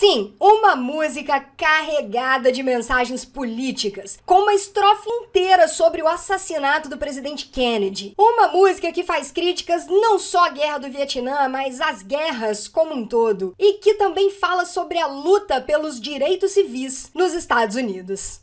Sim, uma música carregada de mensagens políticas, com uma estrofe inteira sobre o assassinato do presidente Kennedy. Uma música que faz críticas não só à guerra do Vietnã, mas às guerras como um todo. E que também fala sobre a luta pelos direitos civis nos Estados Unidos.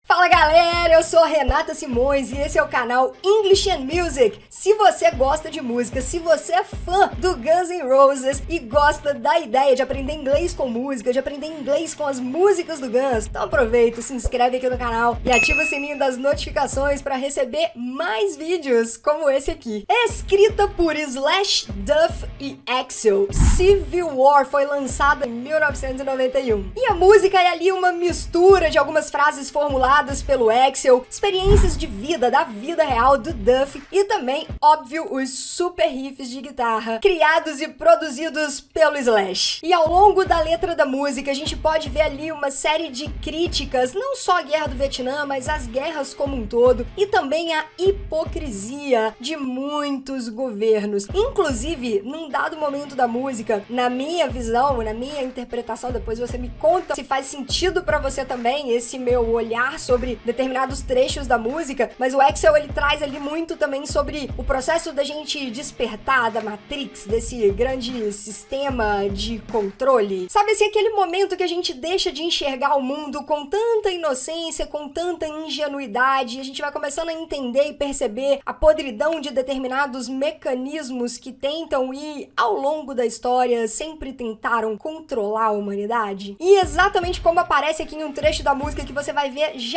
Fala galera, eu sou Renata Simões e esse é o canal English and Music. Se você gosta de música, se você é fã do Guns N' Roses e gosta da ideia de aprender inglês com música, de aprender inglês com as músicas do Guns, então aproveita, se inscreve aqui no canal e ativa o sininho das notificações para receber mais vídeos como esse aqui. Escrita por Slash, Duff e Axl, Civil War foi lançada em 1991. E a música é ali uma mistura de algumas frases formuladas pelo Axl, experiências de vida, da vida real do Duff e também, óbvio, os super riffs de guitarra criados e produzidos pelo Slash. E ao longo da letra da música a gente pode ver ali uma série de críticas, não só à guerra do Vietnã, mas às guerras como um todo e também a hipocrisia de muitos governos. Inclusive, num dado momento da música, na minha visão, na minha interpretação, depois você me conta se faz sentido pra você também esse meu olhar sobre determinados trechos da música, mas o Axl ele traz ali muito também sobre o processo da gente despertar da Matrix, desse grande sistema de controle. Sabe assim, aquele momento que a gente deixa de enxergar o mundo com tanta inocência, com tanta ingenuidade, e a gente vai começando a entender e perceber a podridão de determinados mecanismos que tentam e, ao longo da história, sempre tentaram controlar a humanidade. E exatamente como aparece aqui em um trecho da música que você vai ver já.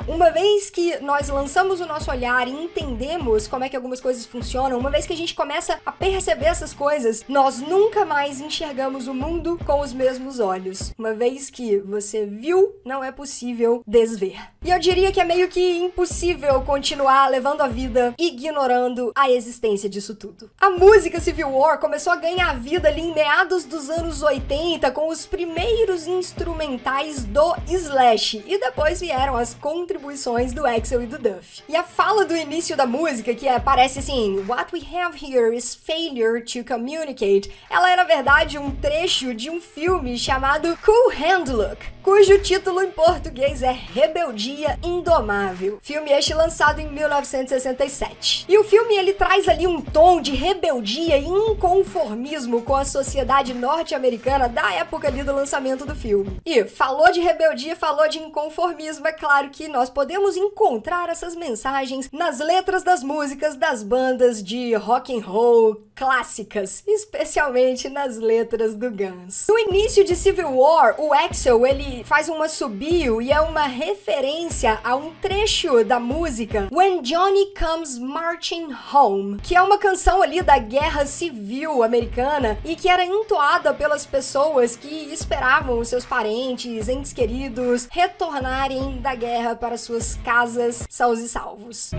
Uma vez que nós lançamos o nosso olhar e entendemos como é que algumas coisas funcionam, uma vez que a gente começa a perceber essas coisas, nós nunca mais enxergamos o mundo com os mesmos olhos. Uma vez que você viu, não é possível desver. E eu diria que é meio que impossível continuar levando a vida ignorando a existência disso tudo. A música Civil War começou a ganhar vida ali em meados dos anos 80 com os primeiros instrumentais do Slash e depois vieram as contribuições do Axl e do Duff. E a fala do início da música, que parece assim, What we have here is failure to communicate, ela é na verdade um trecho de um filme chamado Cool Hand Luck, cujo título em português é Rebeldia Indomável. Filme este lançado em 1967. E o filme ele traz ali um tom de rebeldia e inconformismo com a sociedade norte-americana da época ali do lançamento do filme. E falou de rebeldia, falou de inconformismo, é claro que nós podemos encontrar essas mensagens nas letras das músicas das bandas de rock and roll clássicas, especialmente nas letras do Guns. No início de Civil War, o Axl ele faz um assobio e é uma referência a um trecho da música When Johnny Comes Marching Home, que é uma canção ali da Guerra Civil Americana e que era entoada pelas pessoas que esperavam os seus parentes, entes queridos retornarem da guerra para suas casas sãos e salvos.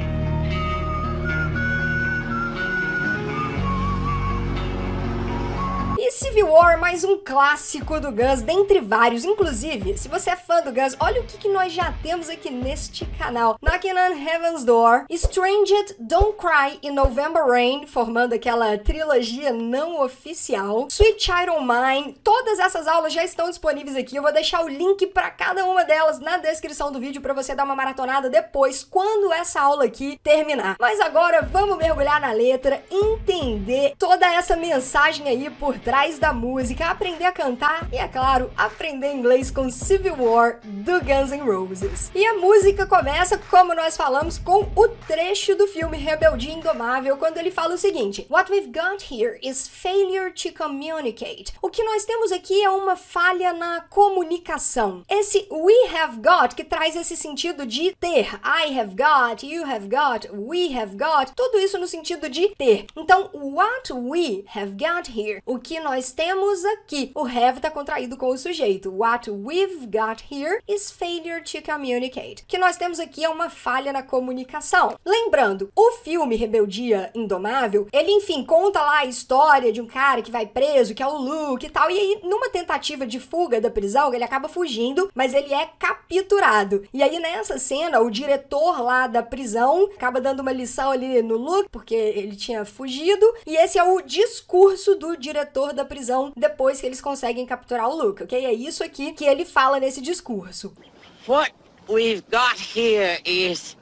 E Civil War, mais um clássico do Guns, dentre vários. Inclusive, se você é fã do Guns, olha o que nós já temos aqui neste canal. Knocking on Heaven's Door, Stranged, Don't Cry e November Rain, formando aquela trilogia não oficial. Sweet Child O' Mine, todas essas aulas já estão disponíveis aqui. Eu vou deixar o link para cada uma delas na descrição do vídeo para você dar uma maratonada depois, quando essa aula aqui terminar. Mas agora vamos mergulhar na letra, entender toda essa mensagem aí por trás da música, aprender a cantar e, é claro, aprender inglês com Civil War do Guns N' Roses. E a música começa, como nós falamos, com o trecho do filme Rebeldia Indomável, quando ele fala o seguinte: What we've got here is failure to communicate. O que nós temos aqui é uma falha na comunicação. Esse we have got, que traz esse sentido de ter. I have got, you have got, we have got, tudo isso no sentido de ter. Então, what we have got here, o que nós temos aqui. O have está contraído com o sujeito. What we've got here is failure to communicate. O que nós temos aqui é uma falha na comunicação. Lembrando, o filme Rebeldia Indomável, ele, enfim, conta lá a história de um cara que vai preso, que é o Luke e tal, e aí, numa tentativa de fuga da prisão, ele acaba fugindo, mas ele é capturado. E aí, nessa cena, o diretor lá da prisão acaba dando uma lição ali no Luke, porque ele tinha fugido, e esse é o discurso do diretor da prisão prisão depois que eles conseguem capturar o Luke, ok? É isso aqui que ele fala nesse discurso. What we've got here is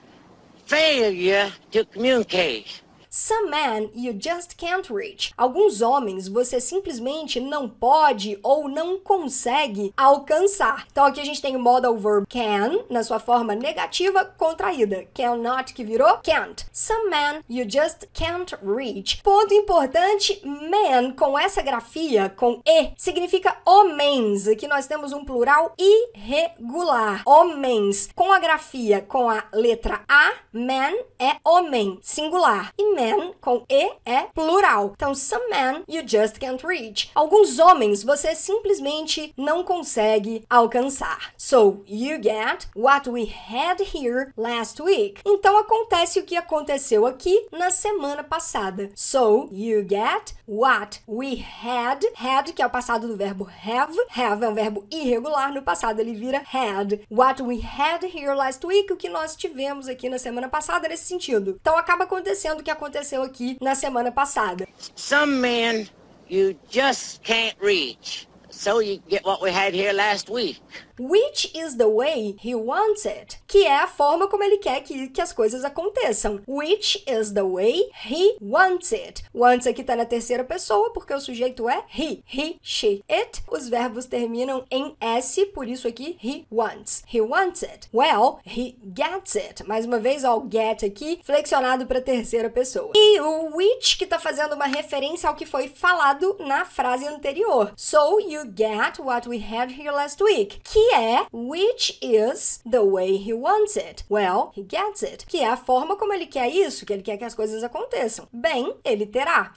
failure to communicate. Some men you just can't reach. Alguns homens você simplesmente não pode ou não consegue alcançar. Então aqui a gente tem o modal verb can, na sua forma negativa contraída. Cannot, que virou can't. Some men you just can't reach. Ponto importante, man com essa grafia, com e, significa homens. Aqui nós temos um plural irregular. Homens. Com a grafia, com a letra A, man é homem, singular. E man com e é plural. Então, some men you just can't reach. Alguns homens você simplesmente não consegue alcançar. So, you get what we had here last week. Então, acontece o que aconteceu aqui na semana passada. So, you get what we had. Had, que é o passado do verbo have. Have é um verbo irregular. No passado, ele vira had. What we had here last week. O que nós tivemos aqui na semana passada nesse sentido. Então, acaba acontecendo o que aconteceu aqui na semana passada. Some men you just can't reach. So you get what we had here last week. Which is the way he wants it. Que é a forma como ele quer que as coisas aconteçam. Which is the way he wants it. Wants aqui tá na terceira pessoa, porque o sujeito é he, she, it. Os verbos terminam em S, por isso aqui he wants. He wants it. Well, he gets it. Mais uma vez, ó, o get aqui, flexionado para terceira pessoa. E o which, que tá fazendo uma referência ao que foi falado na frase anterior. So, you get what we had here last week. Que é which is the way he wants it. Well, he gets it. Que é a forma como ele quer isso, que ele quer que as coisas aconteçam. Bem, ele terá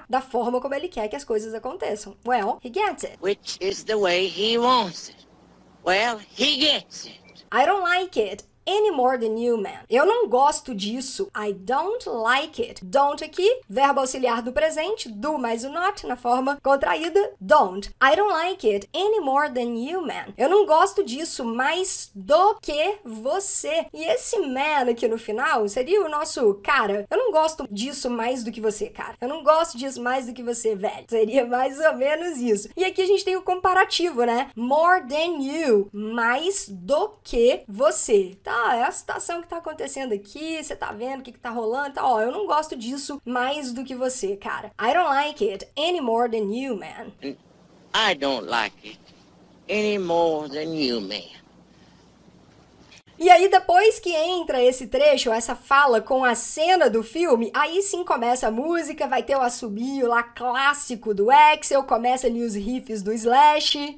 da forma como ele quer que as coisas aconteçam. Well, he gets it. Which is the way he wants it. Well, he gets it. I don't like it any more than you, man. Eu não gosto disso. I don't like it. Don't aqui, verbo auxiliar do presente, do mais o not, na forma contraída, don't. I don't like it any more than you, man. Eu não gosto disso mais do que você. E esse man aqui no final seria o nosso cara. Eu não gosto disso mais do que você, cara. Eu não gosto disso mais do que você, velho. Seria mais ou menos isso. E aqui a gente tem o comparativo, né? More than you. Mais do que você. Tá? É a situação que tá acontecendo aqui, você tá vendo o que tá rolando, tá? Ó, eu não gosto disso mais do que você, cara. I don't like it any more than you, man. I don't like it any more than you, man. E aí, depois que entra esse trecho, essa fala com a cena do filme, aí sim começa a música, vai ter o assobio lá clássico do Axl, começa ali os riffs do Slash.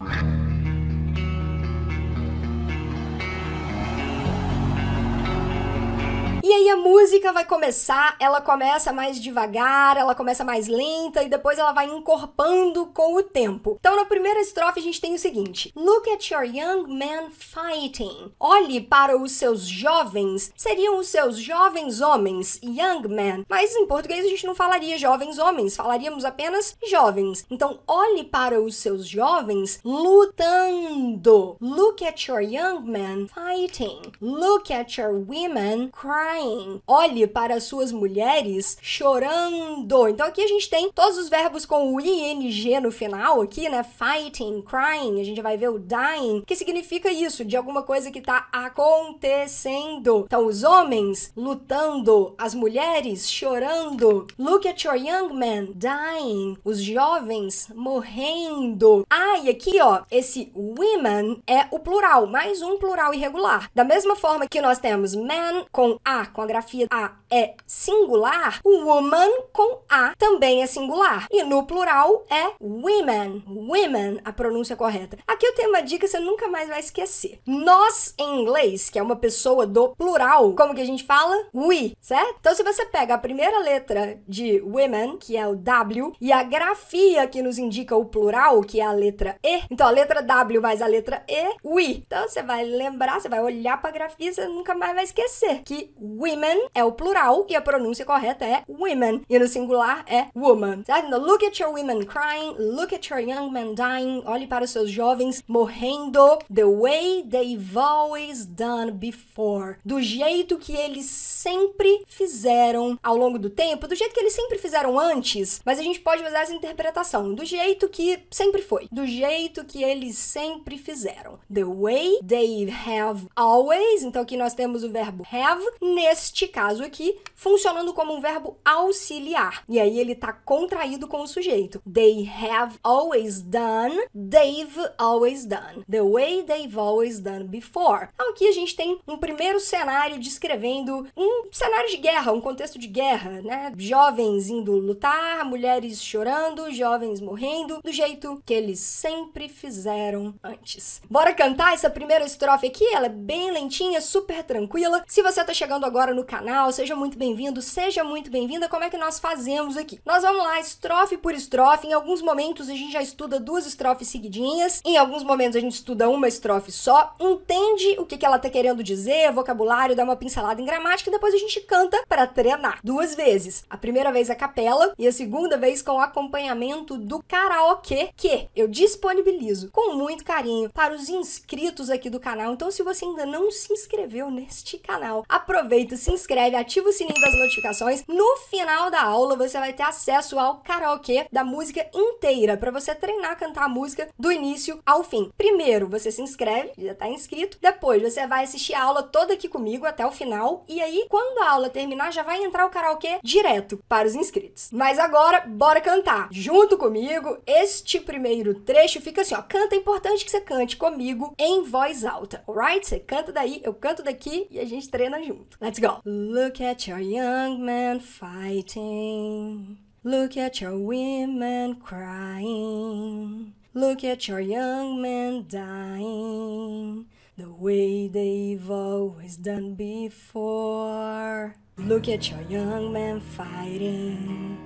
E aí a música vai começar, ela começa mais devagar, ela começa mais lenta e depois ela vai encorpando com o tempo. Então na primeira estrofe a gente tem o seguinte: Look at your young men fighting. Olhe para os seus jovens, seriam os seus jovens homens, young men. Mas em português a gente não falaria jovens homens, falaríamos apenas jovens. Então olhe para os seus jovens lutando. Look at your young men fighting. Look at your women crying. Olhe para as suas mulheres chorando. Então aqui a gente tem todos os verbos com o ing no final aqui, né? Fighting, crying, a gente vai ver o dying, que significa isso, de alguma coisa que tá acontecendo. Então os homens lutando, as mulheres chorando. Look at your young men dying. Os jovens morrendo. Ah, e aqui, ó, esse women é o plural, mais um plural irregular. Da mesma forma que nós temos man com a, com a grafia A é singular, o woman com A também é singular. E no plural é women. Women, a pronúncia correta. Aqui eu tenho uma dica que você nunca mais vai esquecer. Nós, em inglês, que é uma pessoa do plural, como que a gente fala? We, certo? Então, se você pega a primeira letra de women, que é o W, e a grafia que nos indica o plural, que é a letra E, então a letra W mais a letra E, we. Então, você vai lembrar, você vai olhar pra grafia e você nunca mais vai esquecer que women é o plural plural e a pronúncia correta é women, e no singular é woman, certo? Então, look at your women crying, look at your young men dying, olhe para os seus jovens morrendo, the way they've always done before, do jeito que eles sempre fizeram ao longo do tempo, do jeito que eles sempre fizeram antes, mas a gente pode fazer essa interpretação, do jeito que sempre foi, do jeito que eles sempre fizeram, the way they have always, então aqui nós temos o verbo have, neste caso aqui, funcionando como um verbo auxiliar, e aí ele tá contraído com o sujeito, they have always done, they've always done, the way they've always done before. Então aqui a gente tem um primeiro cenário descrevendo um cenário de guerra, um contexto de guerra, né? Jovens indo lutar, mulheres chorando, jovens morrendo, do jeito que eles sempre fizeram antes. Bora cantar essa primeira estrofe aqui? Ela é bem lentinha, super tranquila. Se você tá chegando agora no canal, seja muito bem-vindo, seja muito bem-vinda. Como é que nós fazemos aqui? Nós vamos lá, estrofe por estrofe. Em alguns momentos a gente já estuda 2 estrofes seguidinhas, em alguns momentos a gente estuda uma estrofe só, entende o que ela tá querendo dizer, vocabulário, dá uma pincelada em gramática e depois a gente canta para treinar 2 vezes. A primeira vez a capela e a segunda vez com o acompanhamento do karaokê, que eu disponibilizo com muito carinho para os inscritos aqui do canal. Então, se você ainda não se inscreveu neste canal, aproveita, se inscreve, ativa o sininho das notificações. No final da aula, você vai ter acesso ao karaokê da música inteira, para você treinar a cantar a música do início ao fim. Primeiro, você se inscreve, já tá inscrito. Depois, você vai assistir a aula toda aqui comigo até o final. E aí, quando a aula terminar, já vai entrar o karaokê direto para os inscritos. Mas agora, bora cantar. Junto comigo, este primeiro trecho fica assim, ó. Canta, é importante que você cante comigo em voz alta, alright? Você canta daí, eu canto daqui e a gente treina junto. Let's go! Look at your young men fighting. Look at your women crying. Look at your young men dying, the way they've always done before. Look at your young men fighting.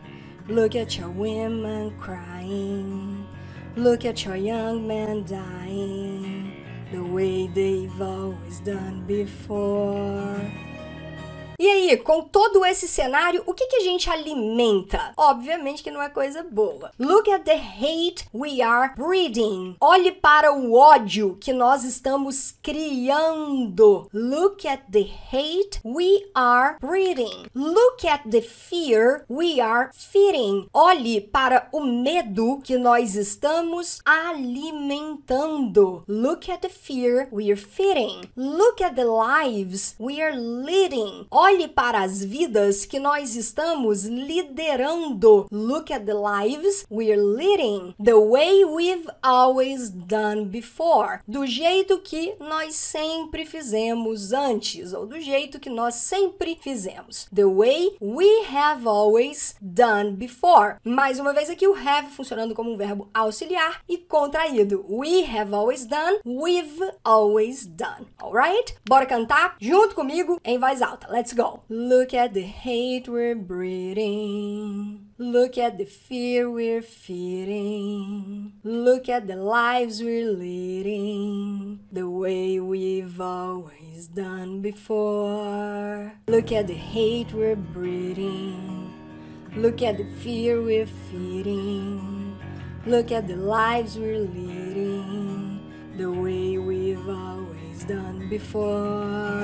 Look at your women crying. Look at your young men dying, the way they've always done before. E aí, com todo esse cenário, o que a gente alimenta? Obviamente que não é coisa boa. Look at the hate we are breeding. Olhe para o ódio que nós estamos criando. Look at the hate we are breeding. Look at the fear we are feeding. Olhe para o medo que nós estamos alimentando. Look at the fear we are feeding. Look at the lives we are leading. Olhe para as vidas que nós estamos liderando. Look at the lives we're leading. The way we've always done before. Do jeito que nós sempre fizemos antes. Ou do jeito que nós sempre fizemos. The way we have always done before. Mais uma vez aqui o have funcionando como um verbo auxiliar e contraído. We have always done. We've always done. Alright? Bora cantar junto comigo em voz alta. Let's go! Look at the hate we're breeding. Look at the fear we're feeding. Look at the lives we're leading. The way we've always done before. Look at the hate we're breeding. Look at the fear we're feeding. Look at the lives we're leading. The way we've always done before.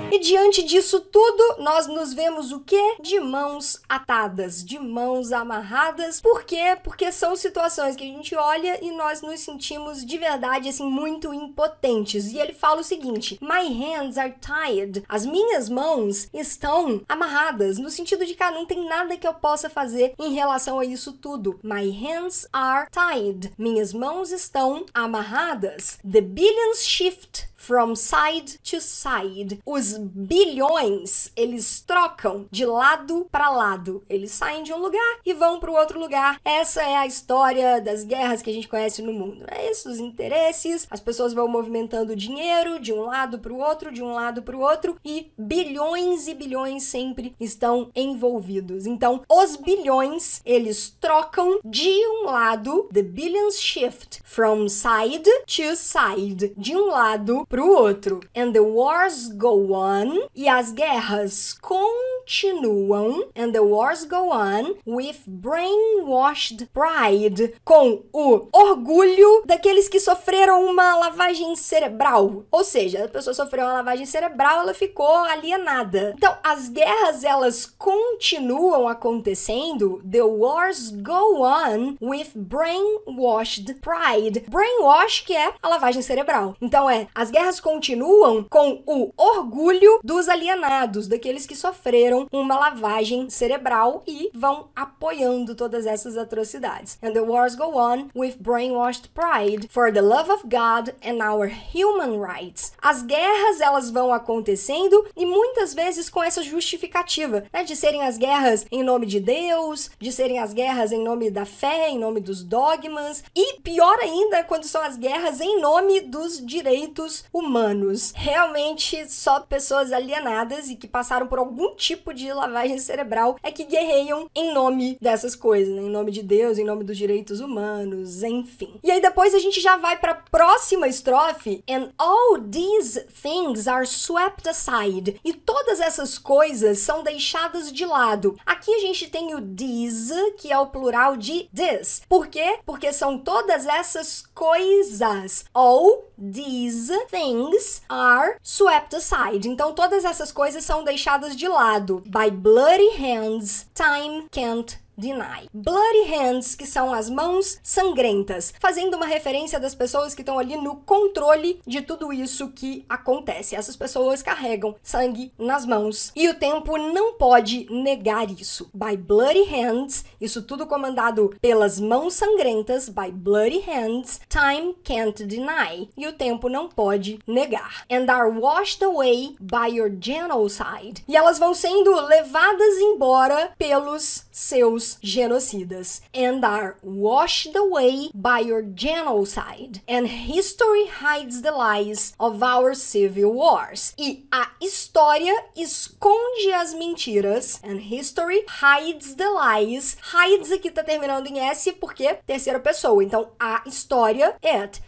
E diante disso tudo, nós nos vemos o quê? De mãos atadas, de mãos amarradas. Por quê? Porque são situações que a gente olha e nós nos sentimos de verdade, assim, muito impotentes. E ele fala o seguinte: My hands are tied. As minhas mãos estão amarradas, no sentido de que não tem nada que eu possa fazer em relação a isso tudo. My hands are tied. Minhas mãos estão amarradas. The billions shift from side to side. Os bilhões, eles trocam de lado para lado. Eles saem de um lugar e vão para o outro lugar. Essa é a história das guerras que a gente conhece no mundo. É isso, os interesses. As pessoas vão movimentando dinheiro de um lado para o outro, de um lado para o outro, e bilhões e bilhões sempre estão envolvidos. Então, os bilhões, eles trocam de um lado. The billions shift from side to side. De um lado pro outro. And the wars go on. E as guerras guerras continuam, and the wars go on, with brainwashed pride, com o orgulho daqueles que sofreram uma lavagem cerebral. Ou seja, a pessoa sofreu uma lavagem cerebral, ela ficou alienada. Então, as guerras, elas continuam acontecendo, the wars go on, with brainwashed pride. Brainwash, que é a lavagem cerebral. Então, as guerras continuam com o orgulho dos alienados, daqueles que sofreram uma lavagem cerebral e vão apoiando todas essas atrocidades. And the wars go on with brainwashed pride for the love of God and our human rights. As guerras, elas vão acontecendo e muitas vezes com essa justificativa, né, de serem as guerras em nome de Deus, de serem as guerras em nome da fé, em nome dos dogmas, e pior ainda quando são as guerras em nome dos direitos humanos. Realmente só pessoas alienadas e que passaram por algum tipo de lavagem cerebral é que guerreiam em nome dessas coisas, né? Em nome de Deus, em nome dos direitos humanos, enfim. E aí depois a gente já vai para a próxima estrofe, and all these things are swept aside. E todas essas coisas são deixadas de lado. Aqui a gente tem o these, que é o plural de this. Por quê? Porque são todas essas coisas. All these things are swept aside. Então todas essas coisas são deixadas de lado. By bloody hands, time can't deny. Bloody hands, que são as mãos sangrentas, fazendo uma referência das pessoas que estão ali no controle de tudo isso que acontece. Essas pessoas carregam sangue nas mãos e o tempo não pode negar isso. By bloody hands, isso tudo comandado pelas mãos sangrentas, by bloody hands, time can't deny. E o tempo não pode negar. And are washed away by your genocide. E elas vão sendo levadas embora pelos seus genocidas. And are washed away by your genocide. And history hides the lies of our civil wars. E a história esconde as mentiras. And history hides the lies. Hides aqui tá terminando em S porque terceira pessoa. Então, a história, it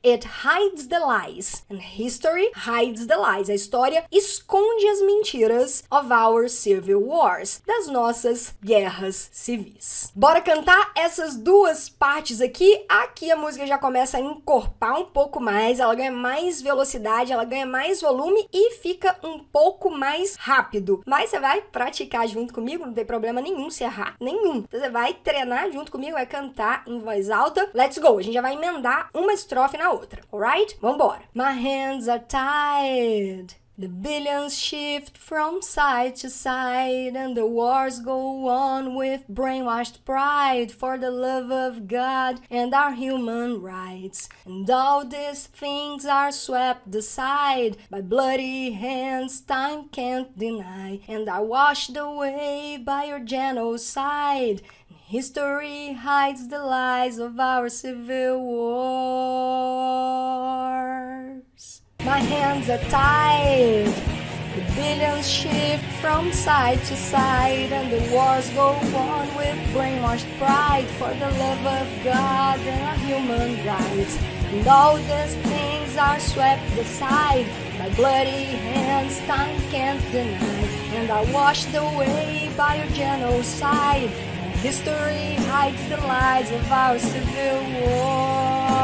hides the lies. And history hides the lies. A história esconde as mentiras of our civil wars. Das nossas guerras civis. Bora cantar essas duas partes aqui. Aqui a música já começa a encorpar um pouco mais, ela ganha mais velocidade, ela ganha mais volume e fica um pouco mais rápido. Mas você vai praticar junto comigo, não tem problema nenhum se errar, nenhum. Então você vai treinar junto comigo, vai cantar em voz alta. Let's go! A gente já vai emendar uma estrofe na outra, alright? Vambora! My hands are tied. The billions shift from side to side, and the wars go on with brainwashed pride for the love of God and our human rights. And all these things are swept aside by bloody hands time can't deny, and are washed away by your genocide. History hides the lies of our civil wars. My hands are tied. The billions shift from side to side, and the wars go on with brainwashed pride for the love of God and our human rights. And all these things are swept aside by bloody hands time can't deny, and are washed away by your genocide. History hides the lies of our civil war.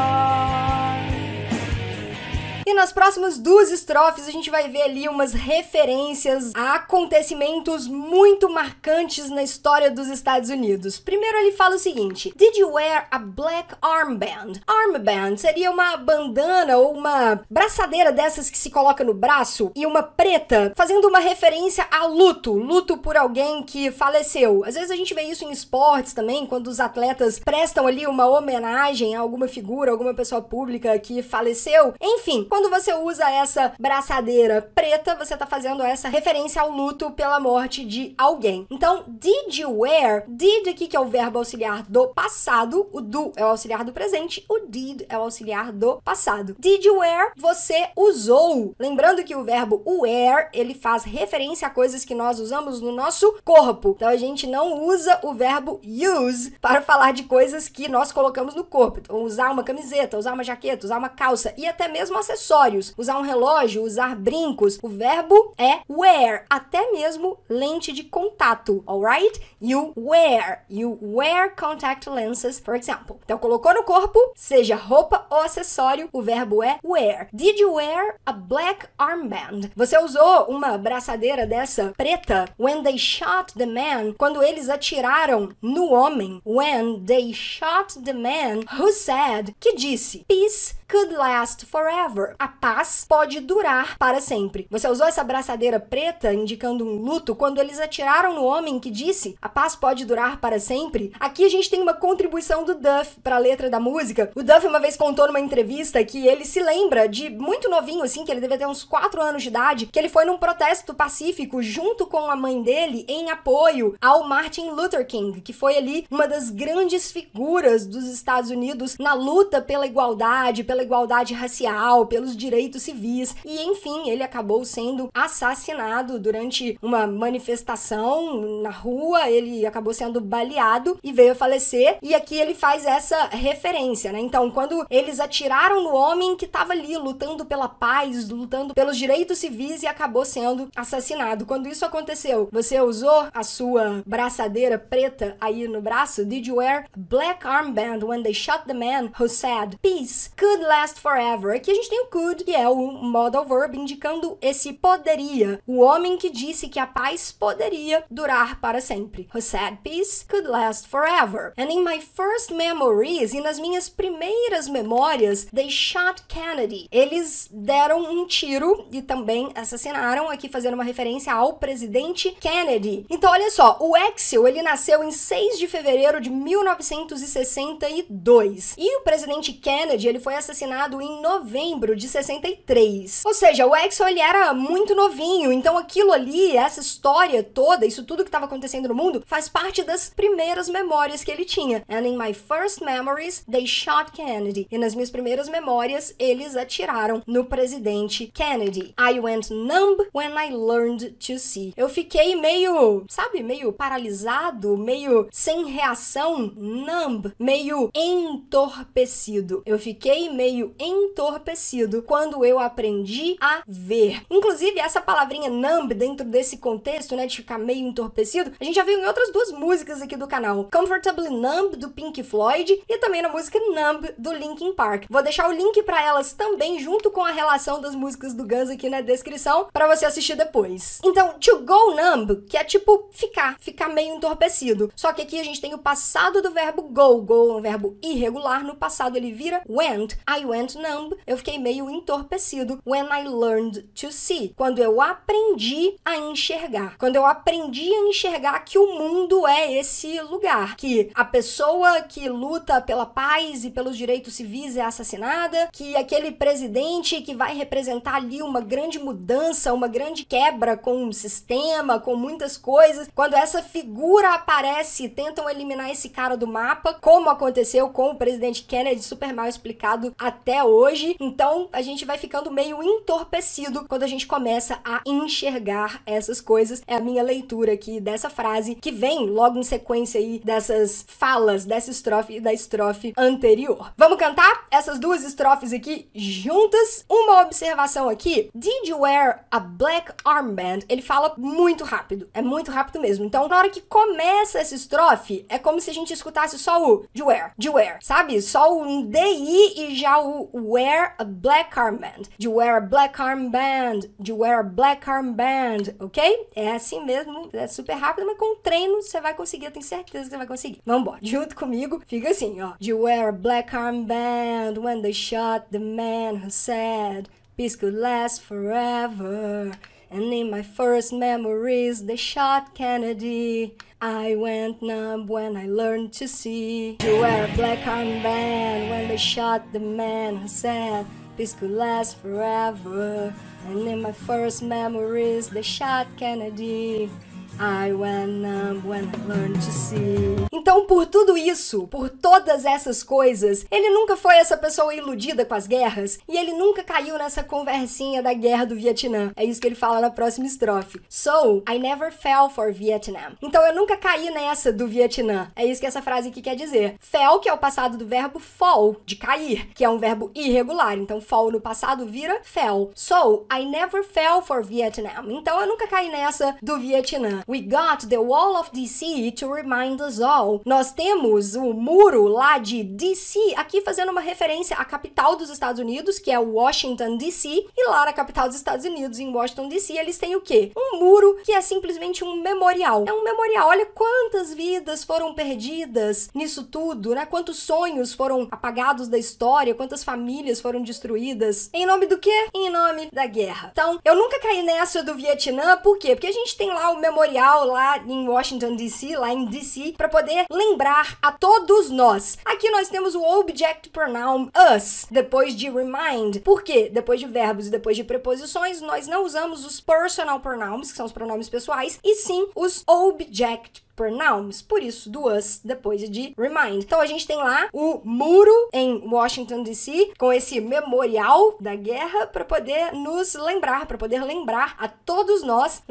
E nas próximas duas estrofes a gente vai ver ali umas referências a acontecimentos muito marcantes na história dos Estados Unidos. Primeiro ele fala o seguinte: Did you wear a black armband? Armband seria uma bandana ou uma braçadeira dessas que se coloca no braço, e uma preta, fazendo uma referência a luto por alguém que faleceu. Às vezes a gente vê isso em esportes também, quando os atletas prestam ali uma homenagem a alguma figura, alguma pessoa pública que faleceu. Enfim, quando você usa essa braçadeira preta, você tá fazendo essa referência ao luto pela morte de alguém. Então, did you wear? Did aqui, que é o verbo auxiliar do passado, o do é o auxiliar do presente, o did é o auxiliar do passado. Did you wear? Você usou. Lembrando que o verbo wear, ele faz referência a coisas que nós usamos no nosso corpo. Então, a gente não usa o verbo use para falar de coisas que nós colocamos no corpo. Então, usar uma camiseta, usar uma jaqueta, usar uma calça e até mesmo acessórios. acessórios, usar um relógio, usar brincos. O verbo é wear, até mesmo lente de contato, alright? You wear contact lenses, for example. Então, colocou no corpo, seja roupa ou acessório, o verbo é wear. Did you wear a black armband? Você usou uma braçadeira dessa preta? When they shot the man, quando eles atiraram no homem. When they shot the man who said, que disse, peace could last forever. A paz pode durar para sempre. Você usou essa braçadeira preta, indicando um luto, quando eles atiraram no homem que disse, a paz pode durar para sempre? Aqui a gente tem uma contribuição do Duff para a letra da música. O Duff uma vez contou numa entrevista que ele se lembra de muito novinho, assim, que ele devia ter uns 4 anos de idade, que ele foi num protesto pacífico junto com a mãe dele em apoio ao Martin Luther King, que foi ali uma das grandes figuras dos Estados Unidos na luta pela igualdade racial, pelos direitos civis, e enfim, ele acabou sendo assassinado durante uma manifestação na rua, ele acabou sendo baleado e veio a falecer, e aqui ele faz essa referência, né? Então, quando eles atiraram no homem que estava ali lutando pela paz, lutando pelos direitos civis e acabou sendo assassinado. Quando isso aconteceu, você usou a sua braçadeira preta aí no braço? Did you wear a black armband when they shot the man who said, peace could last forever? Aqui a gente tem o could, que é o modal verb indicando esse poderia. O homem que disse que a paz poderia durar para sempre. Who said peace could last forever. And in my first memories, e nas minhas primeiras memórias, they shot Kennedy. Eles deram um tiro e também assassinaram, aqui fazendo uma referência ao presidente Kennedy. Então, olha só, o Axel, ele nasceu em 6 de fevereiro de 1962. E o presidente Kennedy, ele foi assassinado em novembro de 63. Ou seja, o Axel, ele era muito novinho, então aquilo ali, essa história toda, isso tudo que estava acontecendo no mundo, faz parte das primeiras memórias que ele tinha. And in my first memories, they shot Kennedy. E nas minhas primeiras memórias, eles atiraram no presidente Kennedy. I went numb when I learned to see. Eu fiquei meio, sabe, meio paralisado, meio sem reação, numb, meio entorpecido. Eu fiquei meio entorpecido quando eu aprendi a ver. Inclusive, essa palavrinha numb, dentro desse contexto, né, de ficar meio entorpecido, a gente já viu em outras 2 músicas aqui do canal. Comfortably Numb, do Pink Floyd, e também na música Numb, do Linkin Park. Vou deixar o link pra elas também, junto com a relação das músicas do Guns aqui na descrição, pra você assistir depois. Então, to go numb, que é tipo ficar meio entorpecido. Só que aqui a gente tem o passado do verbo go. Go é um verbo irregular, no passado ele vira went. I went numb, eu fiquei meio entorpecido. When I learned to see, quando eu aprendi a enxergar. Quando eu aprendi a enxergar que o mundo é esse lugar, que a pessoa que luta pela paz e pelos direitos civis é assassinada, que aquele presidente que vai representar ali uma grande mudança, uma grande quebra com um sistema, com muitas coisas, quando essa figura aparece, tentam eliminar esse cara do mapa, como aconteceu com o presidente Kennedy, super mal explicado até hoje. Então, a gente vai ficando meio entorpecido quando a gente começa a enxergar essas coisas. É a minha leitura aqui dessa frase, que vem logo em sequência aí dessas falas, dessa estrofe e da estrofe anterior. Vamos cantar essas 2 estrofes aqui juntas? Uma observação aqui. Did you wear a black armband? Ele fala muito rápido. É muito rápido mesmo. Então, na hora que começa essa estrofe, é como se a gente escutasse só o de wear, sabe? Só um DI e já o wear a black armband. De wear a black armband. De wear a black armband, ok? É assim mesmo, é super rápido, mas com treino você vai conseguir, eu tenho certeza que você vai conseguir. Vambora, junto comigo, fica assim, ó. De wear a black armband when they shot the man who said peace could last forever. And in my first memories, they shot Kennedy. I went numb when I learned to see. To wear a black armband when they shot the man who said peace could last forever. And in my first memories, they shot Kennedy. I went numb when I learned to see. Então, por tudo isso, por todas essas coisas, ele nunca foi essa pessoa iludida com as guerras e ele nunca caiu nessa conversinha da guerra do Vietnã. É isso que ele fala na próxima estrofe. So, I never fell for Vietnam. Então, eu nunca caí nessa do Vietnã. É isso que essa frase aqui quer dizer. Fell, que é o passado do verbo fall, de cair, que é um verbo irregular. Então, fall no passado vira fell. So, I never fell for Vietnam. Então, eu nunca caí nessa do Vietnã. We got the wall of DC to remind us all. Nós temos o muro lá de DC, aqui fazendo uma referência à capital dos Estados Unidos, que é Washington, DC, e lá na capital dos Estados Unidos, em Washington, DC, eles têm o quê? Um muro que é simplesmente um memorial. É um memorial. Olha quantas vidas foram perdidas nisso tudo, né? Quantos sonhos foram apagados da história, quantas famílias foram destruídas. Em nome do quê? Em nome da guerra. Então, eu nunca caí nessa do Vietnã, por quê? Porque a gente tem lá o memorial lá em Washington, DC, lá em DC, para poder lembrar a todos nós. Aqui nós temos o object pronoun us, depois de remind. Por quê? Depois de verbos e depois de preposições, nós não usamos os personal pronouns, que são os pronomes pessoais, e sim os object pronouns, por isso do us depois de remind. Então a gente tem lá o muro em Washington DC com esse memorial da guerra para poder nos lembrar, para poder lembrar a todos nós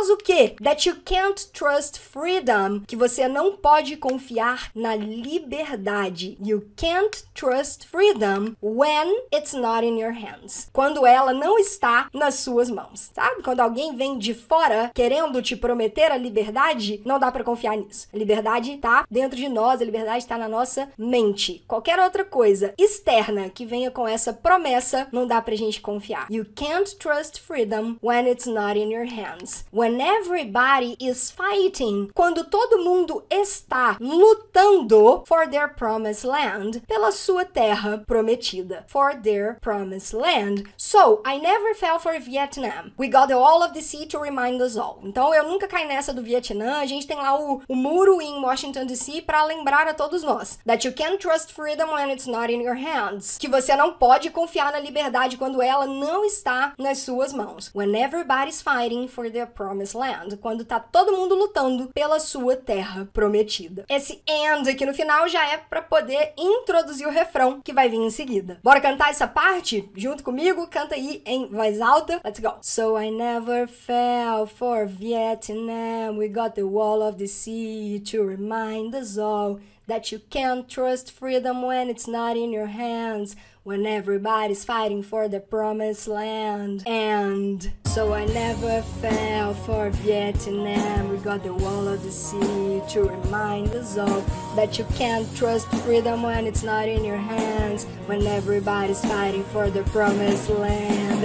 o quê? That you can't trust freedom, que você não pode confiar na liberdade. You can't trust freedom when it's not in your hands. Quando ela não está nas suas mãos, sabe? Quando alguém vem de fora querendo te prometer a liberdade, não dá pra confiar nisso. A liberdade tá dentro de nós, a liberdade tá na nossa mente. Qualquer outra coisa externa que venha com essa promessa, não dá pra gente confiar. You can't trust freedom when it's not in your hands. When everybody is fighting, quando todo mundo está lutando for their promised land, pela sua terra prometida. For their promised land. So, I never fell for Vietnam. We got the wall of the sea to remind us all. Então, eu nunca caí nessa do Vietnã. A gente tem lá o muro em Washington DC para lembrar a todos nós. That you can't trust freedom when it's not in your hands. Que você não pode confiar na liberdade quando ela não está nas suas mãos. When everybody's fighting for their promised land. Quando tá todo mundo lutando pela sua terra prometida. Esse and aqui no final já é para poder introduzir o refrão que vai vir em seguida. Bora cantar essa parte junto comigo? Canta aí em voz alta. Let's go. So I never fell for Vietnam. We got the wall of the sea to remind us all that you can't trust freedom when it's not in your hands. When everybody's fighting for the promised land. And so I never fell for Vietnam. We got the wall of the sea to remind us all that you can't trust freedom when it's not in your hands. When everybody's fighting for the promised land.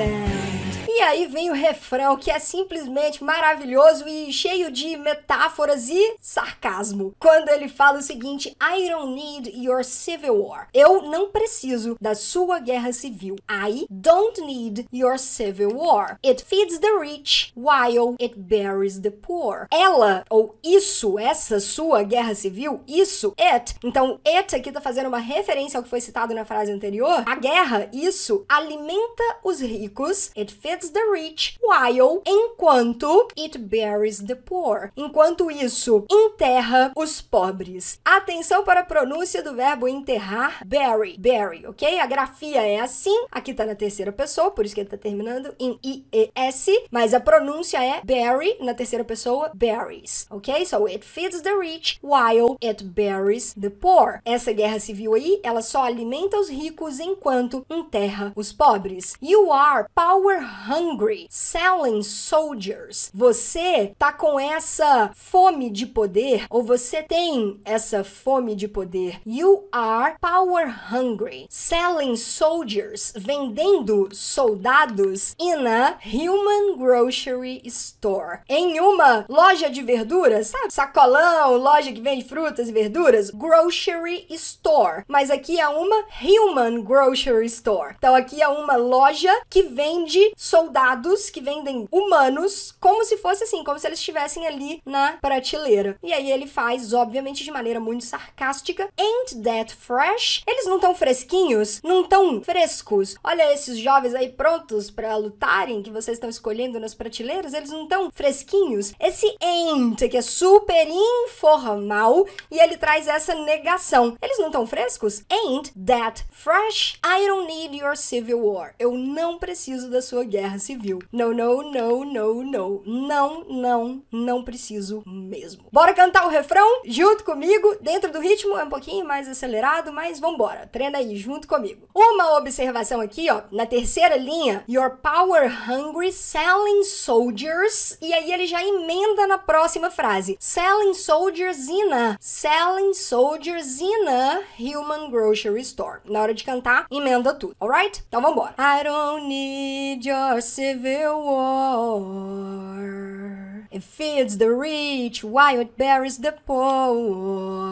E aí vem o refrão, que é simplesmente maravilhoso e cheio de metáforas e sarcasmo. Quando ele fala o seguinte: I don't need your civil war. Eu não preciso da sua guerra civil. I don't need your civil war. It feeds the rich while it buries the poor. Ela, ou isso, essa sua guerra civil, isso, it. Então, it aqui tá fazendo uma referência ao que foi citado na frase anterior. A guerra, isso, alimenta os ricos. It feeds the rich while, enquanto it buries the poor. Enquanto isso, enterra os pobres. Atenção para a pronúncia do verbo enterrar, bury, ok? A grafia é assim, aqui tá na terceira pessoa, por isso que ele tá terminando em IES, mas a pronúncia é bury, na terceira pessoa, buries, ok? So, it feeds the rich while it buries the poor. Essa guerra civil aí, ela só alimenta os ricos enquanto enterra os pobres. You are power hungry, selling soldiers. Você tá com essa fome de poder, ou você tem essa fome de poder. You are power hungry, selling soldiers, vendendo soldados in a human grocery store. Em uma loja de verduras, sabe? Sacolão, loja que vende frutas e verduras. Grocery store. Mas aqui é uma human grocery store. Então aqui é uma loja que vende soldados soldados que vendem humanos como se fosse assim, como se eles estivessem ali na prateleira. E aí ele faz, obviamente, de maneira muito sarcástica: Ain't that fresh? Eles não tão fresquinhos? Não tão frescos? Olha esses jovens aí prontos pra lutarem que vocês estão escolhendo nas prateleiras, eles não tão fresquinhos? Esse ain't, que é super informal, e ele traz essa negação. Eles não tão frescos? Ain't that fresh? I don't need your civil war. Eu não preciso da sua guerra civil. No, no, no, no, no. Não, não, não preciso mesmo. Bora cantar o refrão junto comigo, dentro do ritmo, é um pouquinho mais acelerado, mas vambora, treina aí junto comigo. Uma observação aqui, ó, na terceira linha: Your power hungry selling soldiers, e aí ele já emenda na próxima frase: Selling soldiers in a human grocery store. Na hora de cantar, emenda tudo, alright? Então vambora. I don't need your civil war. It feeds the rich while it buries the poor.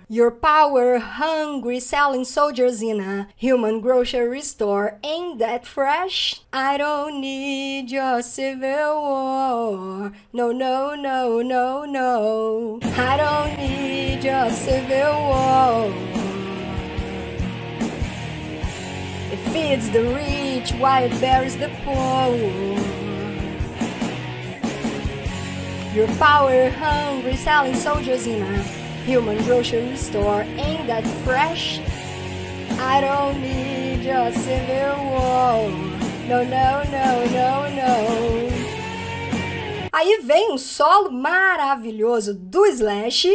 Your power hungry selling soldiers in a human grocery store. Ain't that fresh? I don't need your civil war. No, no, no, no, no. I don't need your civil war. It feeds the rich while it buries the poor. Your power hungry selling soldiers in a human grocery store. Ain't that fresh? I don't need your civil war. No, no, no, no, no. Aí vem um solo maravilhoso do Slash.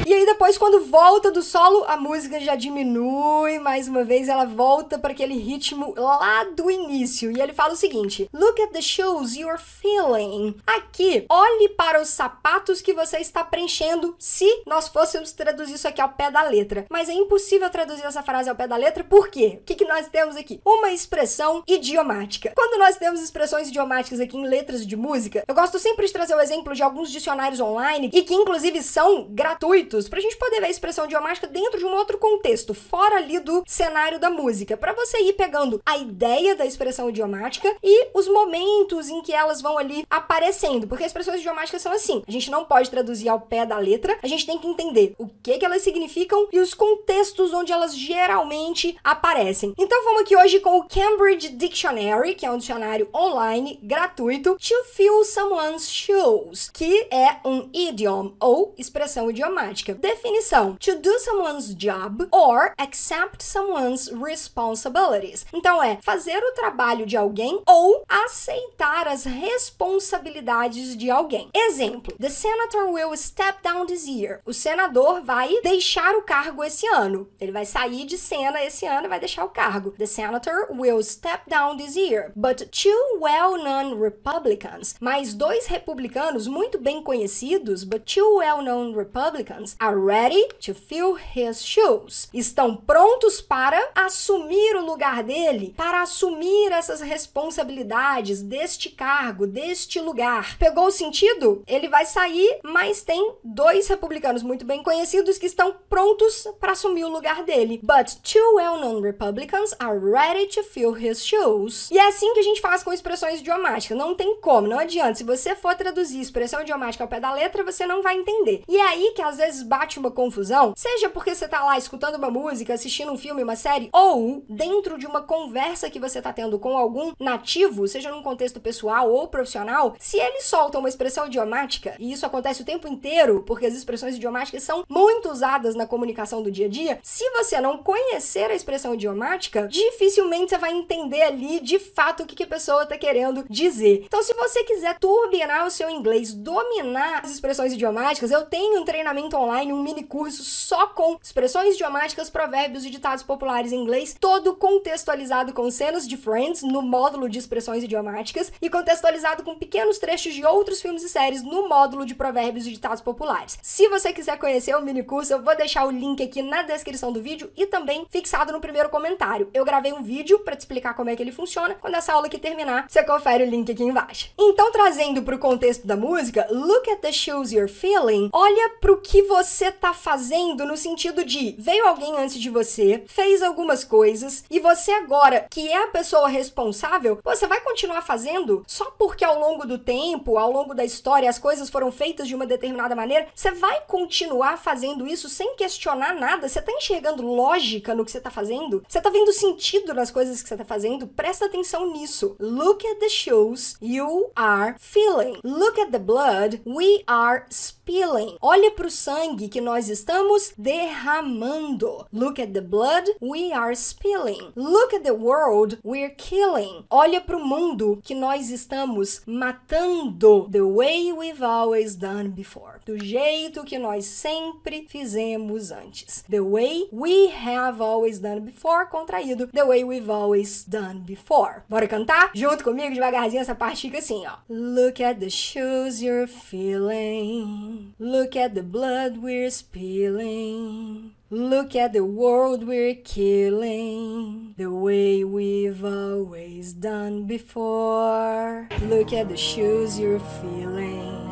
E aí depois, quando volta do solo, a música já diminui, mais uma vez ela volta para aquele ritmo lá do início. E ele fala o seguinte: Look at the shoes you're feeling. Aqui, olhe para os sapatos que você está preenchendo, se nós fôssemos traduzir isso aqui ao pé da letra. Mas é impossível traduzir essa frase ao pé da letra, por quê? O que nós temos aqui? Uma expressão idiomática. Quando nós temos expressões idiomáticas aqui em letras de música, eu gosto sempre de trazer o exemplo de alguns dicionários online, e que inclusive são gratuitos, pra gente poder ver a expressão idiomática dentro de um outro contexto, fora ali do cenário da música, pra você ir pegando a ideia da expressão idiomática e os momentos em que elas vão ali aparecendo, porque as expressões idiomáticas são assim, a gente não pode traduzir ao pé da letra, a gente tem que entender o que elas significam e os contextos onde elas geralmente aparecem. Então vamos aqui hoje com o Cambridge Dictionary, que é um dicionário online gratuito, to fill someone's shoes, que é um idiom ou expressão idiomática. Definição: to do someone's job or accept someone's responsibilities. Então é fazer o trabalho de alguém ou aceitar as responsabilidades de alguém. Exemplo: The senator will step down this year. O senador vai deixar o cargo esse ano. Ele vai sair de cena esse ano e vai deixar o cargo. The senator will step down this year. But two well-known Republicans. Mas dois republicanos muito bem conhecidos, but two well-known Republicans, are ready to fill his shoes. Estão prontos para assumir o lugar dele, para assumir essas responsabilidades deste cargo, deste lugar. Pegou o sentido? Ele vai sair, mas tem dois republicanos muito bem conhecidos que estão prontos para assumir o lugar dele. But two well-known Republicans are ready to fill his shoes. E é assim que a gente faz com expressões idiomáticas. Não tem como, não adianta. Se você for traduzir expressão idiomática ao pé da letra, você não vai entender. E é aí que às vezes bate uma confusão, seja porque você tá lá escutando uma música, assistindo um filme, uma série, ou dentro de uma conversa que você tá tendo com algum nativo, seja num contexto pessoal ou profissional, se ele solta uma expressão idiomática, e isso acontece o tempo inteiro, porque as expressões idiomáticas são muito usadas na comunicação do dia a dia, se você não conhecer a expressão idiomática, dificilmente você vai entender ali, de fato, o que a pessoa tá querendo dizer. Então, se você quiser turbinar o seu inglês, dominar as expressões idiomáticas, eu tenho um treinamento online, um mini curso só com expressões idiomáticas, provérbios e ditados populares em inglês, todo contextualizado com cenas de Friends no módulo de expressões idiomáticas e contextualizado com pequenos trechos de outros filmes e séries no módulo de provérbios e ditados populares. Se você quiser conhecer o mini curso, eu vou deixar o link aqui na descrição do vídeo e também fixado no primeiro comentário. Eu gravei um vídeo para te explicar como é que ele funciona. Quando essa aula aqui terminar, você confere o link aqui embaixo. Então, trazendo para o contexto da música, look at the shoes you're feeling, olha pro que você você tá fazendo no sentido de veio alguém antes de você, fez algumas coisas e você agora, que é a pessoa responsável, você vai continuar fazendo só porque ao longo do tempo, ao longo da história, as coisas foram feitas de uma determinada maneira? Você vai continuar fazendo isso sem questionar nada? Você tá enxergando lógica no que você tá fazendo? Você tá vendo sentido nas coisas que você tá fazendo? Presta atenção nisso. Look at the shoes you are feeling. Look at the blood we are spilling. Olha pro sangue que nós estamos derramando. Look at the blood we are spilling. Look at the world we're killing. Olha pro mundo que nós estamos matando. The way we've always done before. Do jeito que nós sempre fizemos antes. The way we have always done before, contraído. The way we've always done before. Bora cantar? Junto comigo, devagarzinho, essa parte fica assim, ó. Look at the shoes you're feeling. Look at the blood we're spilling. Look at the world we're killing, the way we've always done before. Look at the shoes you're feeling.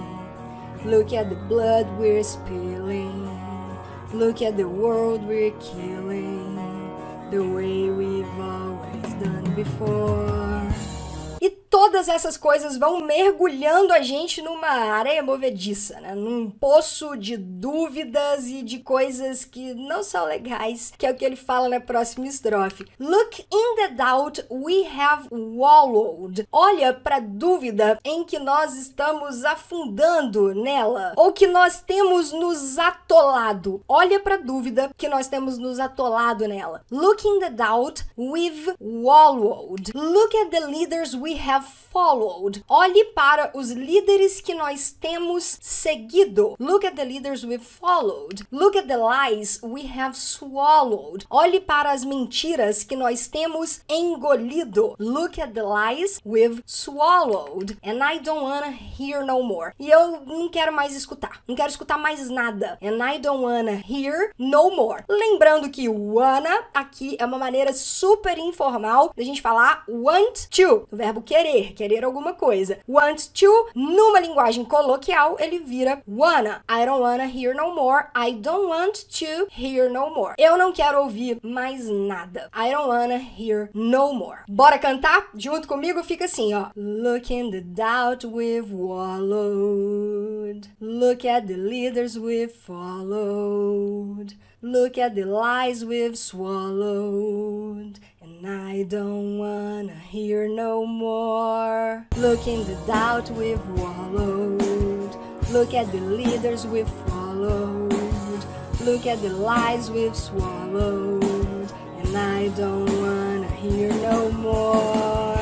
Look at the blood we're spilling. Look at the world we're killing, the way we've always done before. E todas essas coisas vão mergulhando a gente numa areia movediça, né? Num poço de dúvidas e de coisas que não são legais, que é o que ele fala na próxima estrofe. Look in the doubt we have wallowed. Olha para a dúvida em que nós estamos afundando nela, ou que nós temos nos atolado. Olha para a dúvida que nós temos nos atolado nela. Look in the doubt we've wallowed. Look at the leaders we have followed. Olhe para os líderes que nós temos seguido. Look at the leaders we've followed. Look at the lies we have swallowed. Olhe para as mentiras que nós temos engolido. Look at the lies we've swallowed. And I don't wanna hear no more. E eu não quero mais escutar. Não quero escutar mais nada. And I don't wanna hear no more. Lembrando que wanna aqui é uma maneira super informal da gente falar want to, o verbo querer alguma coisa. Want to, numa linguagem coloquial, ele vira wanna. I don't wanna hear no more. I don't want to hear no more. Eu não quero ouvir mais nada. I don't wanna hear no more. Bora cantar? Junto comigo fica assim, ó. Look in the doubt we've wallowed. Look at the leaders we've followed. Look at the lies we've swallowed. And I don't wanna hear no more. Look in the doubt we've wallowed. Look at the leaders we've followed. Look at the lies we've swallowed. And I don't wanna hear no more.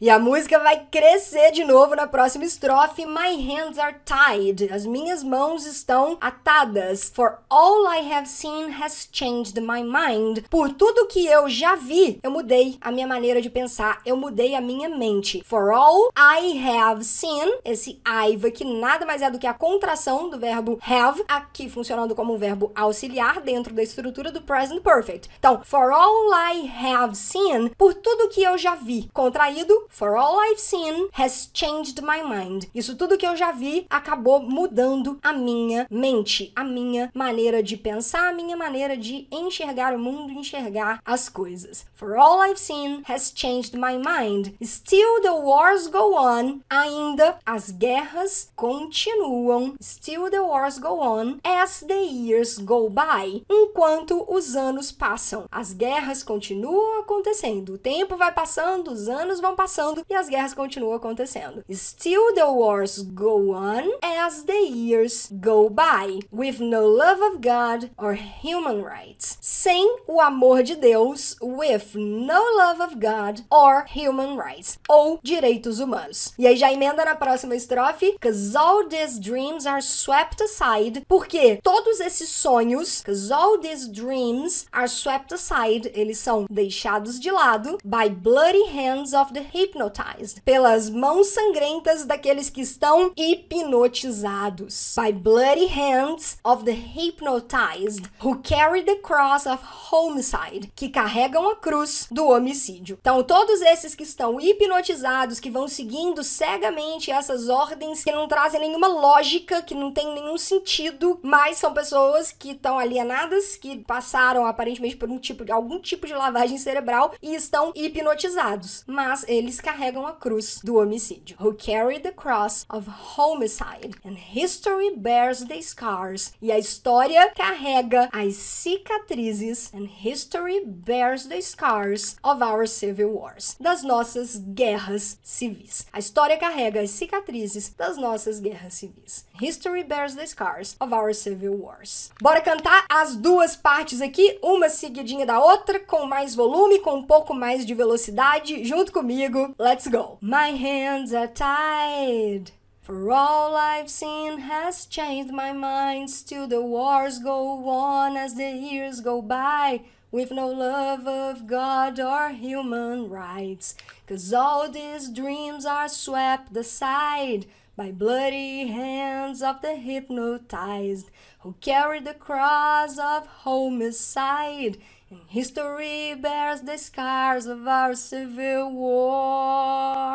E a música vai crescer de novo na próxima estrofe. My hands are tied. As minhas mãos estão atadas. For all I have seen has changed my mind. Por tudo que eu já vi, eu mudei a minha maneira de pensar. Eu mudei a minha mente. For all I have seen, esse I've aqui nada mais é do que a contração do verbo have, aqui funcionando como um verbo auxiliar dentro da estrutura do present perfect. Então, for all I have seen, por tudo que eu já vi, contraído, for all I've seen has changed my mind. Isso tudo que eu já vi acabou mudando a minha mente, a minha maneira de pensar, a minha maneira de enxergar o mundo, enxergar as coisas. For all I've seen has changed my mind. Still the wars go on. Ainda as guerras continuam. Still the wars go on as the years go by. Enquanto os anos passam. As guerras continuam acontecendo. O tempo vai passando, os anos vão passando e as guerras continuam acontecendo. Still the wars go on as the years go by, with no love of God or human rights. Sem o amor de Deus, with no love of God or human rights, ou direitos humanos. E aí já emenda na próxima estrofe, 'cause all these dreams are swept aside, porque todos esses sonhos, 'cause all these dreams are swept aside, eles são deixados de lado by bloody hands of the hypnotized, pelas mãos sangrentas daqueles que estão hipnotizados. By bloody hands of the hypnotized, who carry the cross of homicide, que carregam a cruz do homicídio. Então, todos esses que estão hipnotizados, que vão seguindo cegamente essas ordens que não trazem nenhuma lógica, que não tem nenhum sentido, mas são pessoas que estão alienadas, que passaram aparentemente por algum tipo de lavagem cerebral e estão hipnotizados, mas eles carregam a cruz do homicídio. Who carry the cross of homicide, and history bears the scars. E a história carrega as cicatrizes, and history bears the scars of our civil wars. Das nossas guerras civis. A história carrega as cicatrizes das nossas guerras civis. History bears the scars of our civil wars. Bora cantar as duas partes aqui, uma seguidinha da outra, com mais volume, com um pouco mais de velocidade, junto comigo. Let's go! My hands are tied, for all I've seen has changed my mind. Still the wars go on as the years go by, with no love of God or human rights. 'Cause all these dreams are swept aside by bloody hands of the hypnotized, who carry the cross of homicide, and history bears the scars of our civil wars.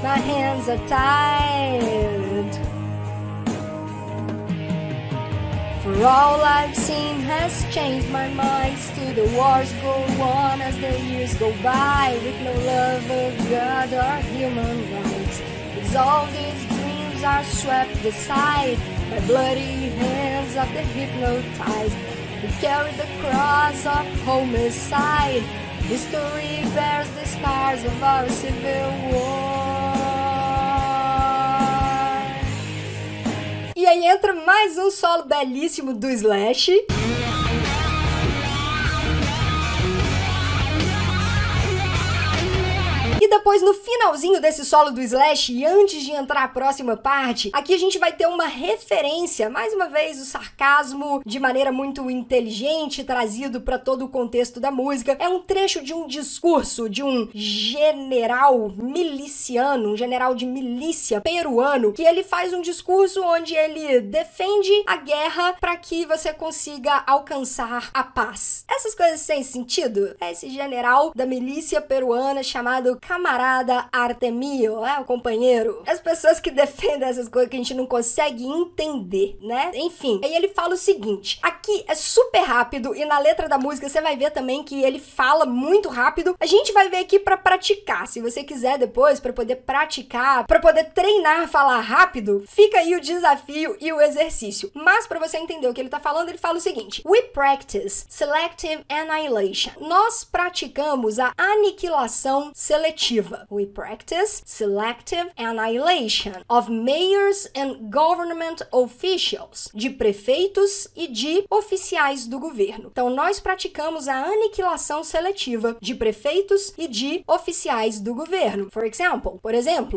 My hands are tied, for all I've seen has changed my mind. Still the wars go on as the years go by, with no love of God or human rights. 'Cause all these dreams are swept aside by bloody hands of the hypnotized, who carry the cross of homicide. History bears the scars of our civil war. E aí entra mais um solo belíssimo do Slash. E depois, no finalzinho desse solo do Slash, e antes de entrar a próxima parte, aqui a gente vai ter uma referência, mais uma vez, o sarcasmo de maneira muito inteligente, trazido para todo o contexto da música. É um trecho de um discurso de um general miliciano, um general de milícia peruano, que ele faz um discurso onde ele defende a guerra para que você consiga alcançar a paz. Essas coisas sem sentido? É esse general da milícia peruana chamado Camarada Artemio, o companheiro. As pessoas que defendem essas coisas que a gente não consegue entender, né? Enfim, aí ele fala o seguinte, aqui é super rápido e na letra da música você vai ver também que ele fala muito rápido. A gente vai ver aqui pra praticar. Se você quiser depois, pra poder praticar, pra poder treinar falar rápido, fica aí o desafio e o exercício. Mas pra você entender o que ele tá falando, ele fala o seguinte: We practice selective annihilation. Nós praticamos a aniquilação seletiva. We practice selective annihilation of mayors and government officials, de prefeitos e de oficiais do governo. Então, nós praticamos a aniquilação seletiva de prefeitos e de oficiais do governo. For exemplo,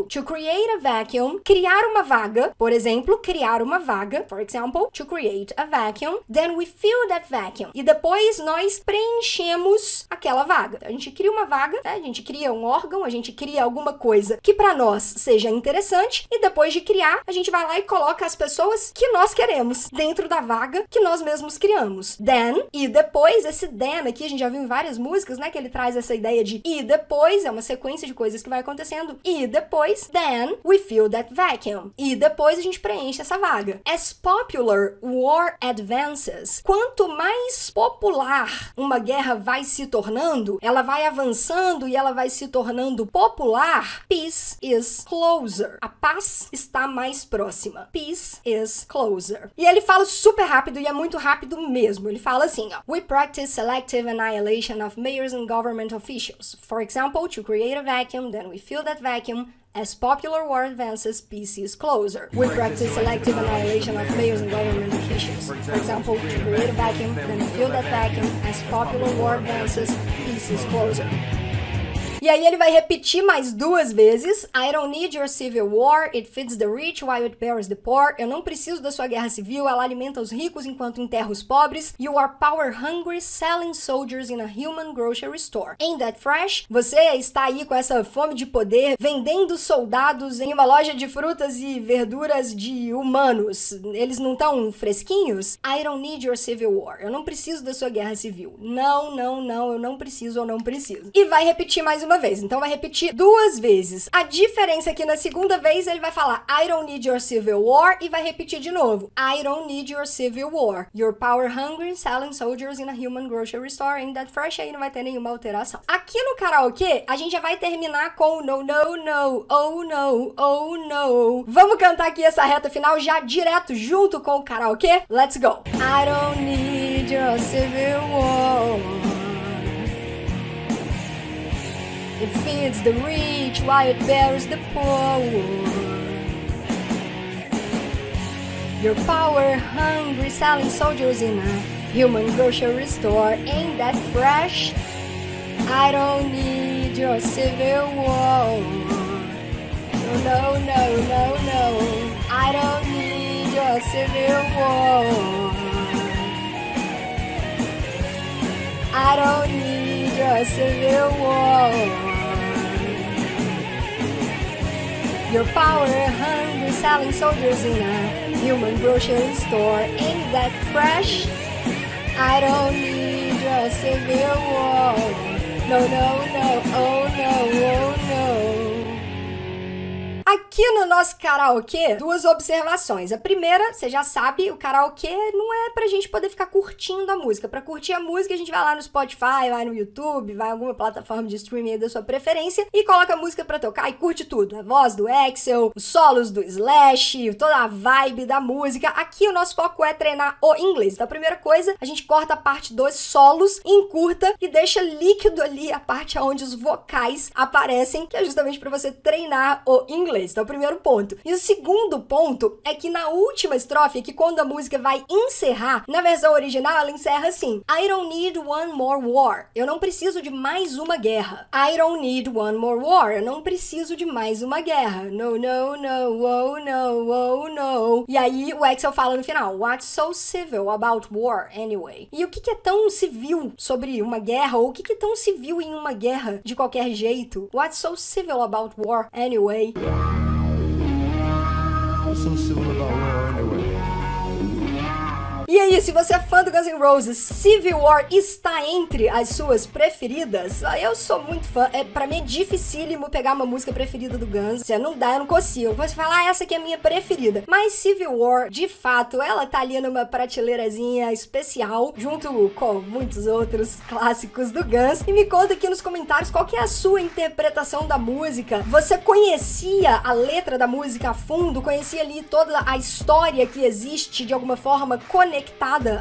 to create a vacuum, criar uma vaga. Por exemplo, criar uma vaga. For example, to create a vacuum, then we fill that vacuum. E depois nós preenchemos aquela vaga. A gente cria uma vaga, né? A gente cria um órgão, a gente cria alguma coisa que para nós seja interessante e depois de criar, a gente vai lá e coloca as pessoas que nós queremos dentro da vaga que nós mesmos criamos. Then, e depois, esse then aqui a gente já viu em várias músicas, né, que ele traz essa ideia de e depois, é uma sequência de coisas que vai acontecendo, e depois, then we fill that vacuum. E depois a gente preenche essa vaga. As popular war advances, quanto mais popular uma guerra vai se tornando, ela vai avançando e ela vai se tornando popular, peace is closer. A paz está mais próxima. Peace is closer. E ele fala super rápido e é muito rápido mesmo. Ele fala assim, ó. We practice selective annihilation of mayors and government officials. For example, to create a vacuum, then we fill that vacuum. As popular war advances, peace is closer. We practice selective annihilation of mayors and government officials. For example, to create a vacuum, then we fill that vacuum. As popular war advances, peace is closer. E aí ele vai repetir mais 2 vezes. I don't need your civil war, it feeds the rich while it buries the poor. Eu não preciso da sua guerra civil, ela alimenta os ricos enquanto enterra os pobres. You are power hungry, selling soldiers in a human grocery store. Ain't that fresh? Você está aí com essa fome de poder, vendendo soldados em uma loja de frutas e verduras de humanos. Eles não estão fresquinhos? I don't need your civil war. Eu não preciso da sua guerra civil. Não, não, não, eu não preciso, eu não preciso. E vai repetir mais uma vez. Então vai repetir 2 vezes. A diferença é que na segunda vez ele vai falar I don't need your civil war e vai repetir de novo. I don't need your civil war. You're power hungry, selling soldiers in a human grocery store. Ain't that fresh? Aí não vai ter nenhuma alteração. Aqui no karaokê, a gente já vai terminar com no, no, no, oh no, oh no. Vamos cantar aqui essa reta final já direto junto com o karaokê? Let's go! I don't need your civil war. It feeds the rich while it buries the poor. You're power hungry, selling soldiers in a human grocery store. Ain't that fresh? I don't need your civil war. No, no, no, no. I don't need your civil war. I don't need your civil war. You're power hungry, selling soldiers in a human grocery store. Ain't that fresh? I don't need your civil war. No, no, no, oh no, oh no. Aqui no nosso karaokê, 2 observações. A primeira, você já sabe, o karaokê não é pra gente poder ficar curtindo a música. Pra curtir a música, a gente vai lá no Spotify, vai no YouTube, vai em alguma plataforma de streaming aí da sua preferência e coloca a música pra tocar e curte tudo. A voz do Axl, os solos do Slash, toda a vibe da música. Aqui o nosso foco é treinar o inglês. Então a primeira coisa, a gente corta a parte dos solos, encurta e deixa líquido ali a parte onde os vocais aparecem, que é justamente pra você treinar o inglês. Então, o primeiro ponto. E o segundo ponto é que na última estrofe, que quando a música vai encerrar, na versão original ela encerra assim: I don't need one more war. Eu não preciso de mais uma guerra. I don't need one more war. Eu não preciso de mais uma guerra. No, no, no, oh no, oh no. E aí o Axl fala no final: What's so civil about war anyway? E o que é tão civil sobre uma guerra? Ou o que é tão civil em uma guerra de qualquer jeito? What's so civil about war anyway? So civil about war anyway. E aí, se você é fã do Guns N' Roses, Civil War está entre as suas preferidas? Eu sou muito fã. Pra mim é dificílimo pegar uma música preferida do Guns. Não dá, eu não consigo. Você fala, essa aqui é a minha preferida. Mas Civil War, de fato, ela tá ali numa prateleirazinha especial, junto com muitos outros clássicos do Guns. E me conta aqui nos comentários qual que é a sua interpretação da música. Você conhecia a letra da música a fundo? Conhecia ali toda a história que existe de alguma forma conectada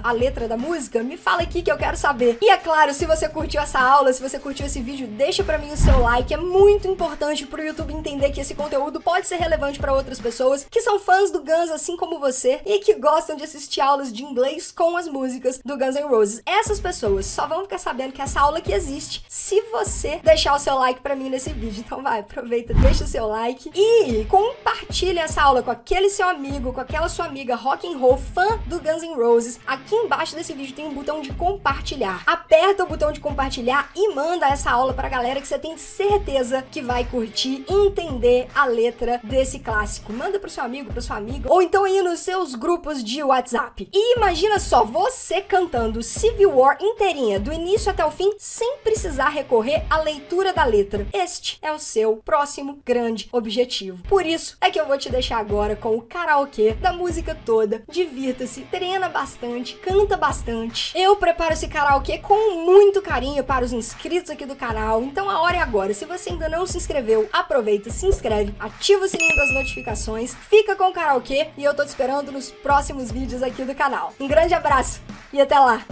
à letra da música? Me fala aqui que eu quero saber. E é claro, se você curtiu essa aula, se você curtiu esse vídeo, deixa pra mim o seu like. É muito importante pro YouTube entender que esse conteúdo pode ser relevante pra outras pessoas que são fãs do Guns, assim como você, e que gostam de assistir aulas de inglês com as músicas do Guns N' Roses. Essas pessoas só vão ficar sabendo que essa aula aqui existe se você deixar o seu like pra mim nesse vídeo. Então vai, aproveita, deixa o seu like e compartilha essa aula com aquele seu amigo, com aquela sua amiga rock and roll, fã do Guns N' Roses. Aqui embaixo desse vídeo tem um botão de compartilhar. Aperta o botão de compartilhar e manda essa aula pra galera que você tem certeza que vai curtir e entender a letra desse clássico. Manda pro seu amigo, pra sua amiga, ou então aí nos seus grupos de WhatsApp. E imagina só, você cantando Civil War inteirinha, do início até o fim, sem precisar recorrer à leitura da letra. Este é o seu próximo grande objetivo. Por isso é que eu vou te deixar agora com o karaokê da música toda. Divirta-se, treina bastante, canta bastante. Eu preparo esse karaokê com muito carinho para os inscritos aqui do canal, então a hora é agora. Se você ainda não se inscreveu, aproveita, se inscreve, ativa o sininho das notificações, fica com o karaokê e eu tô te esperando nos próximos vídeos aqui do canal. Um grande abraço e até lá!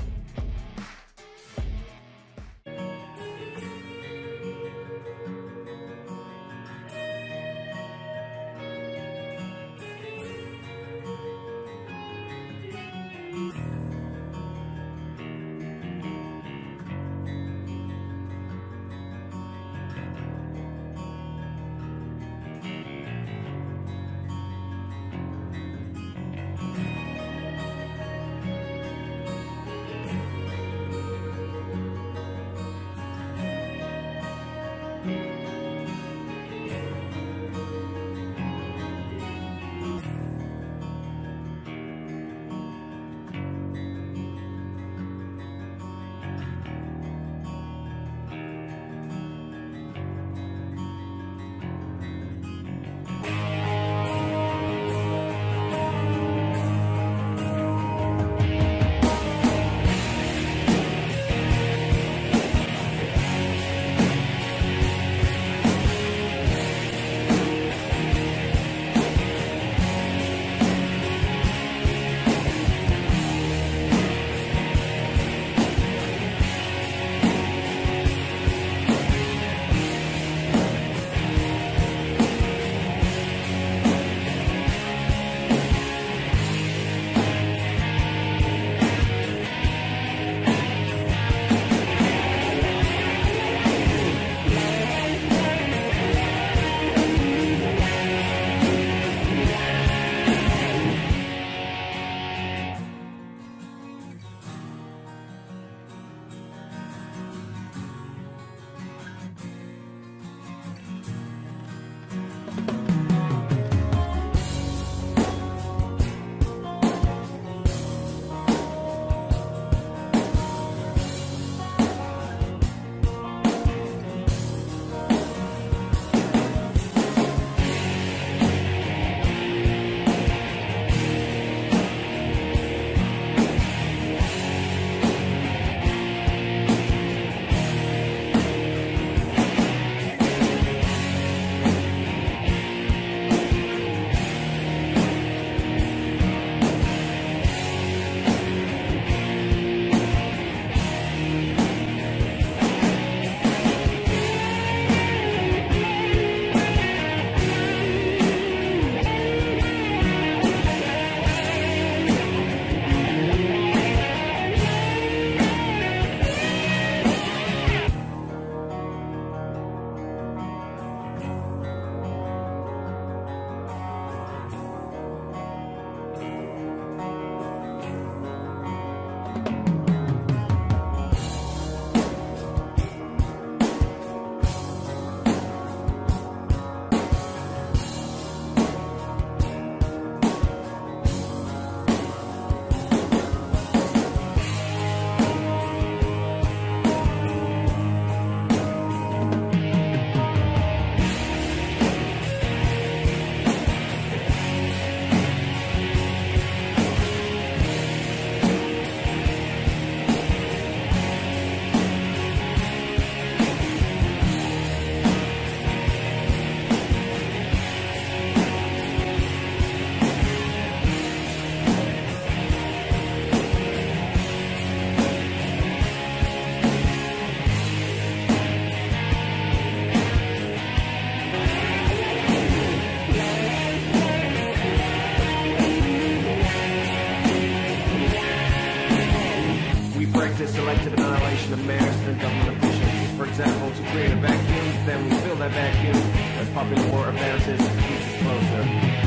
is selective annihilation of mayors and government officials. For example, to create a vacuum, then we fill that vacuum. As popular war advances, keeps us closer.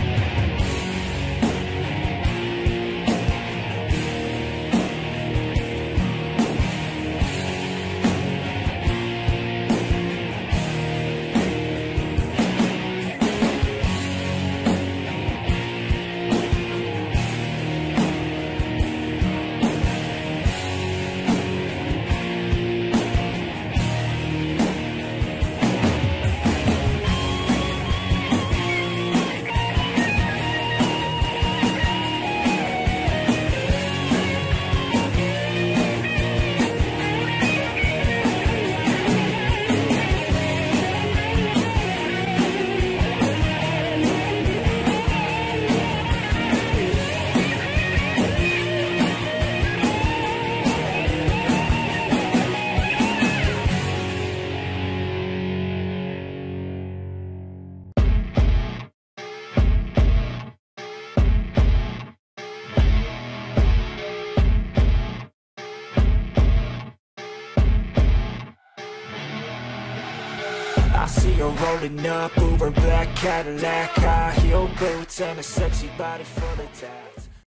I see her rolling up, Uber black Cadillac, high heel boots and a sexy body full of tats.